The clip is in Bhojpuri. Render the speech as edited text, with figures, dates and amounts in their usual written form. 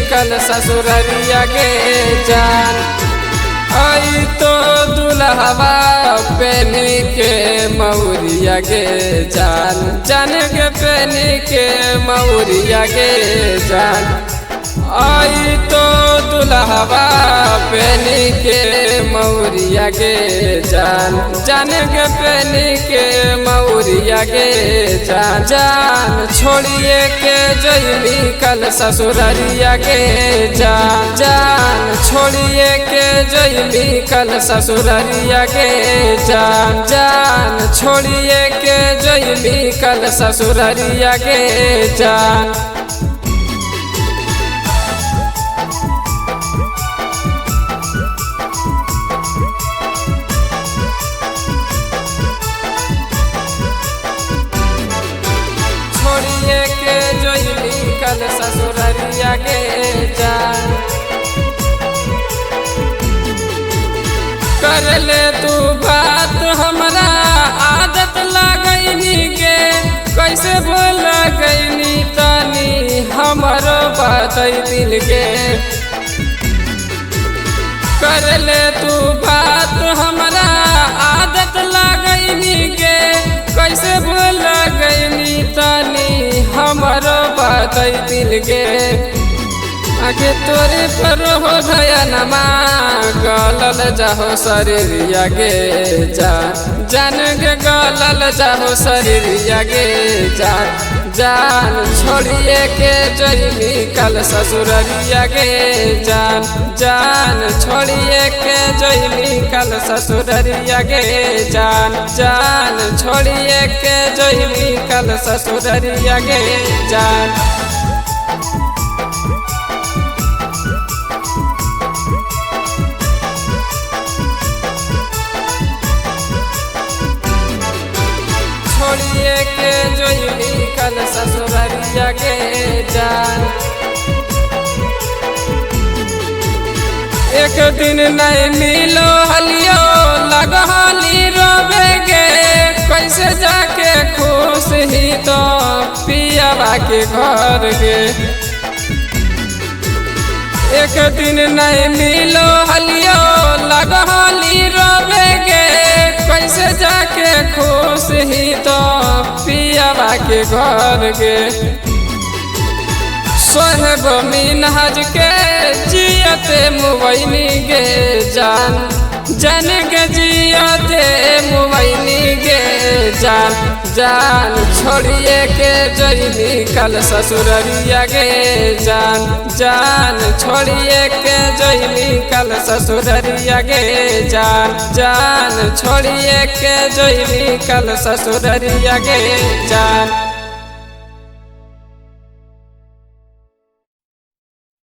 कल ससुररिया के जान। आई तो दुल्हवा पेनी के मौरिया के जान, जान के पेनी के मौरिया के जान। आई तो दुल्हवा पेनी के मौरिया के जान, जान के पेनी के मौरिया के जान। जान छोड़िए के जइली कल ससुररिया के जान, जान छोड़िए के जइली कल ससुररिया के जान, जान छोड़िए के जइली कल ससुररिया के जान। छोड़िए के जइली कल ससुररिया के जान। कर ले तू बात हमरा आदत लगैनी के, कैसे बोल गईनी तनी हमरो बात दिल के। कर ले तू बात हमरा आदत लगैनी के, कैसे बोल गईनी तनी हमरो बात दिल के। आगे तोरे पर हो धयनमा गलल जाहो शरीरिया के जान, जान के गलल जाहो शरीरिया के जान। जान छोड़िए के जइली कल ससुररिया के जान, जान छोड़िए के जइली कल ससुररिया के जान, जान छोड़िए के जइली कल ससुररिया के जान। छोड़िए के जइली कल ससुररिया के जान। एक दिन नहीं मिलो हलियो लगहली रोवे गे, कैसे जाके खुश ही तो पियावा के घर गे। एक दिन नहीं मिलो हलियो लगहली रोवे गे, कैसे जाके खुश ही तो पियावा के घर गे। सोहब मिनहज के जियते मुबैनी गे जान, जान के जियते मुबैनी गे जान। जान छोड़िए के जइली कल ससुररिया के जान, जान छोड़िए के जइली कल ससुररिया के जान, जान छोड़िए के जइली कल ससुररिया के जान।